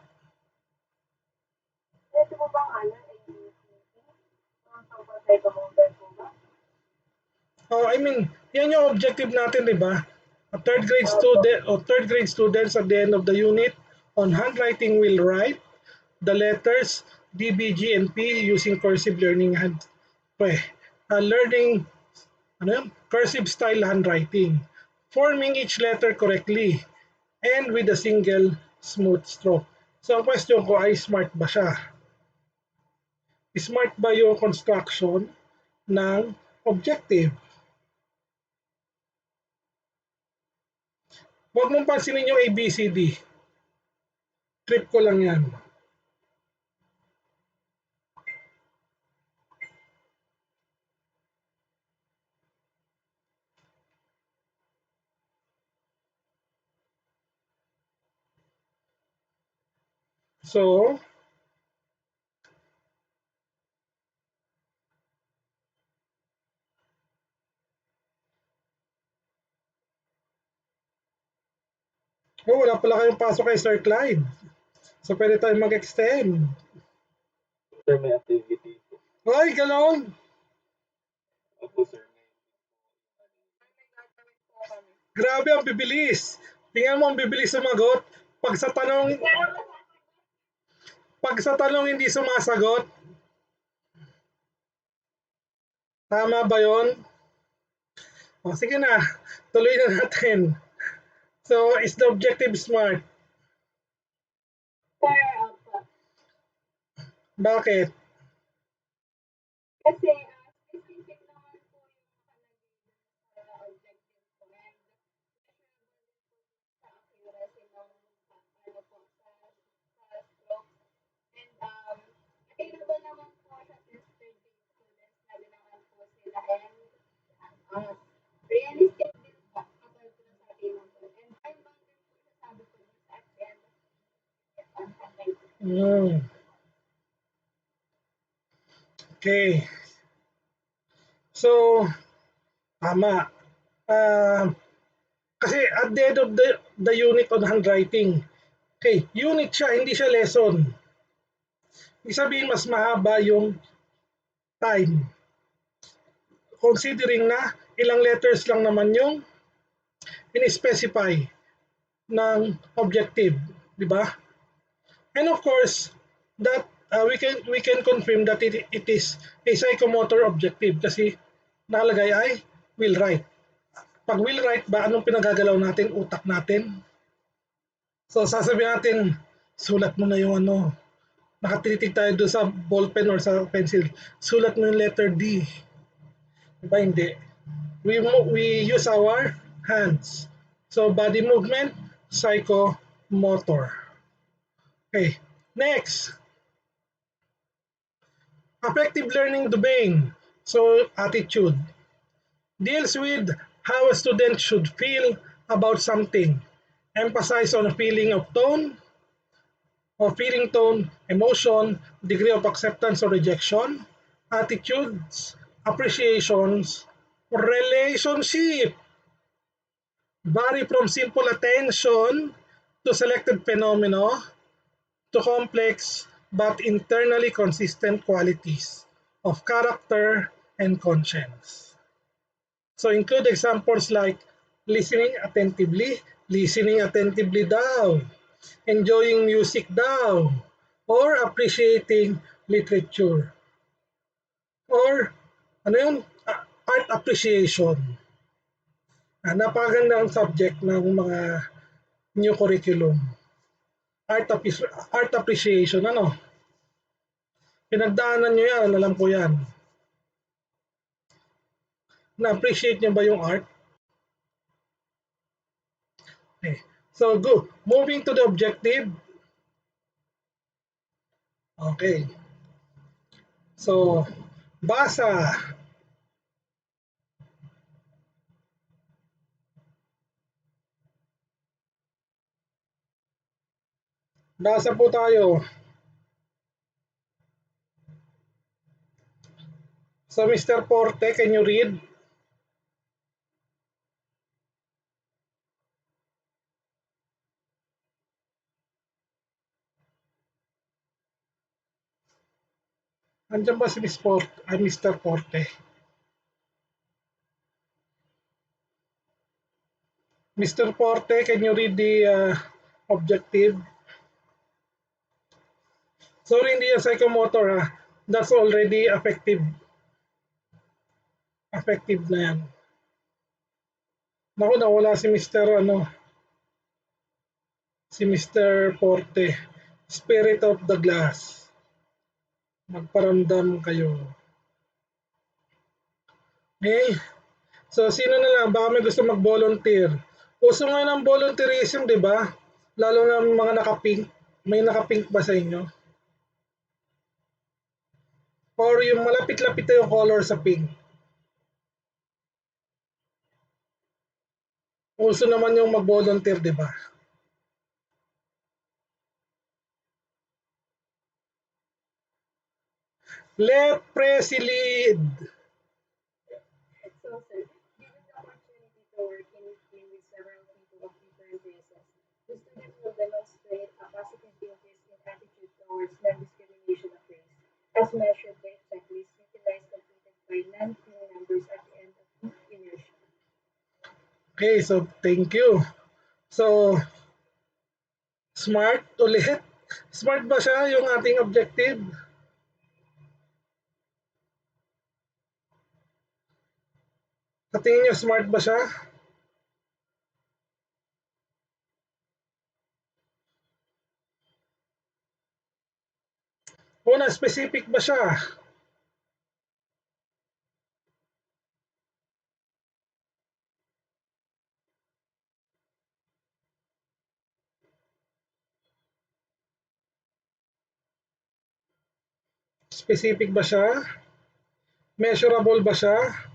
Ito po bang ABCD? Ang Psychomotor po ba? I mean, yan yung objective natin, di ba? A third grade students at the end of the unit on handwriting will write the letters D, B, G, and P using cursive learning learning cursive style handwriting, forming each letter correctly and with a single smooth stroke. So ang question ko ay smart ba siya? Smart ba yung construction ng objective? Huwag mong pansinin yung ABCD. Trip ko lang yan. So, wala pala kayong pasok kay Sir Clyde. So, pwede tayo mag-extend. Sir, may activity po. Ay, ganon. Opo, sir. Grabe, ang bibilis. Tingnan mo, ang bibilis sumagot. Pag sa tanong hindi sumasagot, tama ba yon? O, sige na, tuloy na natin. So, is the objective smart? Sir, Bakit? kasi specific naman po yung nakalagay objective po. And sa accuracy ng ano po sa stroke. And available naman po siya since third grade students na din naman po sila. And realistic din po kapag po sa atin po. And time bound din po siya sabi ko dun sa end. Okay. So, tama. Kasi at the end of the unit on handwriting, okay, unit siya, hindi siya lesson. Ibig sabihin, mas mahaba yung time. Considering na ilang letters lang naman yung in-specify ng objective, di ba? And of course, that we can confirm that it is a psychomotor objective kasi nakalagay ay will write. Pag will write ba, anong pinagagalaw natin? Utak natin. So sasabihin natin, sulat mo na yung nakatitig tayo doon sa ballpen or sa pencil. Sulat mo yung letter D. Diba hindi? We use our hands. So body movement, psychomotor. Okay, next. Affective learning domain. So attitude. Deals with how a student should feel about something. Emphasize on a feeling of tone, emotion, degree of acceptance or rejection, attitudes, appreciations, relationship. Vary from simple attention to selected phenomena to complex but internally consistent qualities of character and conscience. So include examples like listening attentively daw, enjoying music daw, or appreciating literature. Or art appreciation. Napakagandang subject ng mga new curriculum. Art appreciation, Pinagdaanan nyo yan, alam ko yan. Na-appreciate nyo ba yung art? Okay. So, go. Moving to the objective. Okay. So, basa. Basa po tayo. So, Mr. Porte, can you read? Andiyan ba si Mr. Porte? Mr. Porte, can you read the objective? Sorry, hindi yan psychomotor ha. That's already effective. Effective na yan. Naku, nawala si Mr. Porte. Spirit of the glass. Magparamdam kayo. Okay? So, sino na lang? Baka may gusto mag-volunteer. Uso nga ng volunteerism, di ba? Lalo na mga naka-pink. May naka-pink ba sa inyo? Or yung malapit-lapit na yung color sa pink? Uso naman yung mag-volunteer, di ba? Let Presi lead. So, sir, given the opportunity to work in a team with several people of different races, the students will demonstrate a positive increase in attitude towards non-discrimination of race, as measured by a checklist utilized completed by non-team members at the end of each immersion. Okay, so thank you. So, smart ulit. Smart ba siya yung ating objective? Sa tingin nyo, smart ba siya? Una, specific ba siya? Specific ba siya? Measurable ba siya?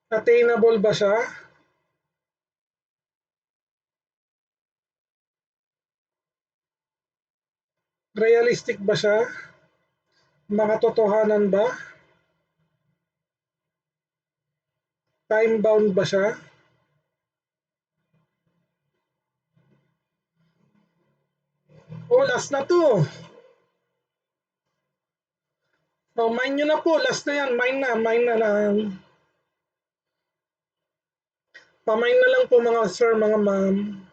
Attainable ba siya? Realistic ba siya? Makatotohanan ba? Time-bound ba siya? Oh, last na to. Oh, mine nyo na po. Last na yan. Mine na lang. Pamine na lang po mga sir, mga ma'am.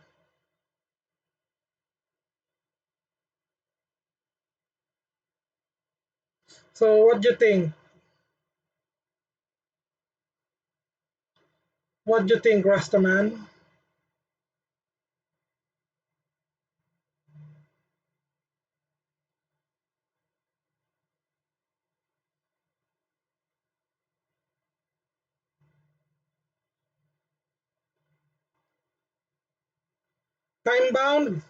So, what do you think? What do you think, Rastaman? Time-bound?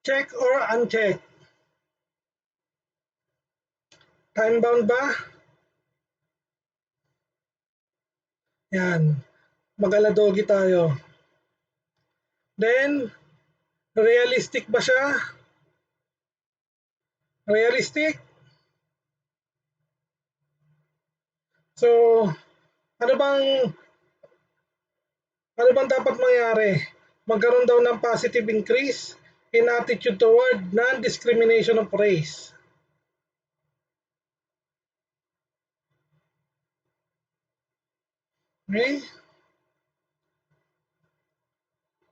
Check or uncheck? Time-bound ba? Yan. Mag-aladogi tayo. Then, realistic ba siya? Realistic? So, ano bang dapat mangyari? Magkaroon daw ng positive increase in attitude toward non-discrimination of race. Okay?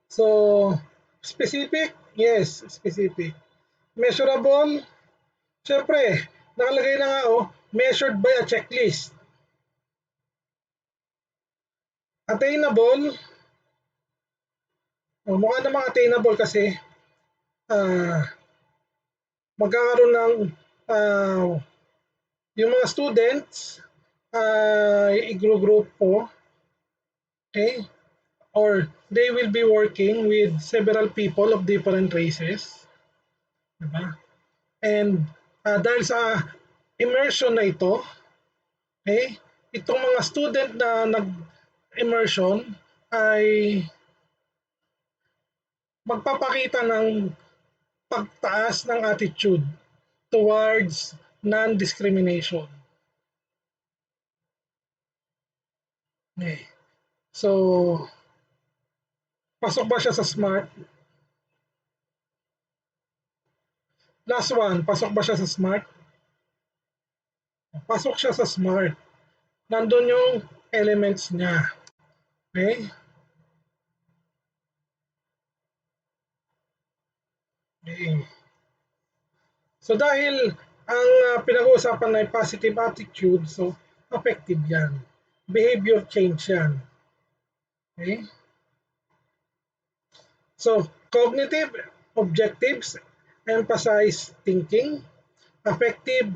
So, specific? Yes, specific. Measurable? Siyempre, nakalagay na nga measured by a checklist. Attainable? Mukha namang attainable kasi. ah, magkakaroon ng yung mga students i-group po, okay? Or they will be working with several people of different races, diba? And dahil sa immersion na ito, okay, itong mga student na nag-immersion ay magpapakita ng pagtaas ng attitude towards non-discrimination. Okay. So, pasok ba siya sa SMART? Last one, pasok ba siya sa SMART? Pasok siya sa SMART. Nandun yung elements niya. Okay? Okay. So dahil ang pinag-uusapan ay positive attitude, so affective yan. Behavior change yan. Okay? So cognitive objectives emphasize thinking, affective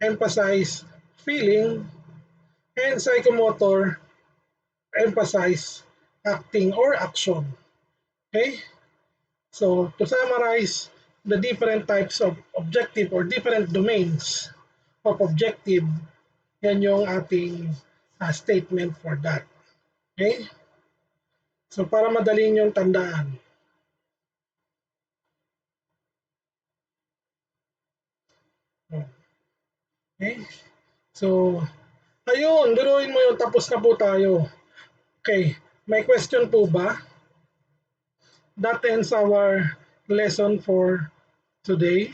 emphasize feeling, and psychomotor emphasize acting or action. Okay? So to summarize the different types of objective or different domains of objective, yan yung ating statement for that. Okay? So para madali yung tandaan. Okay? So, ayun, biruin mo yun, tapos na po tayo. Okay, may question po ba? That ends our lesson for today.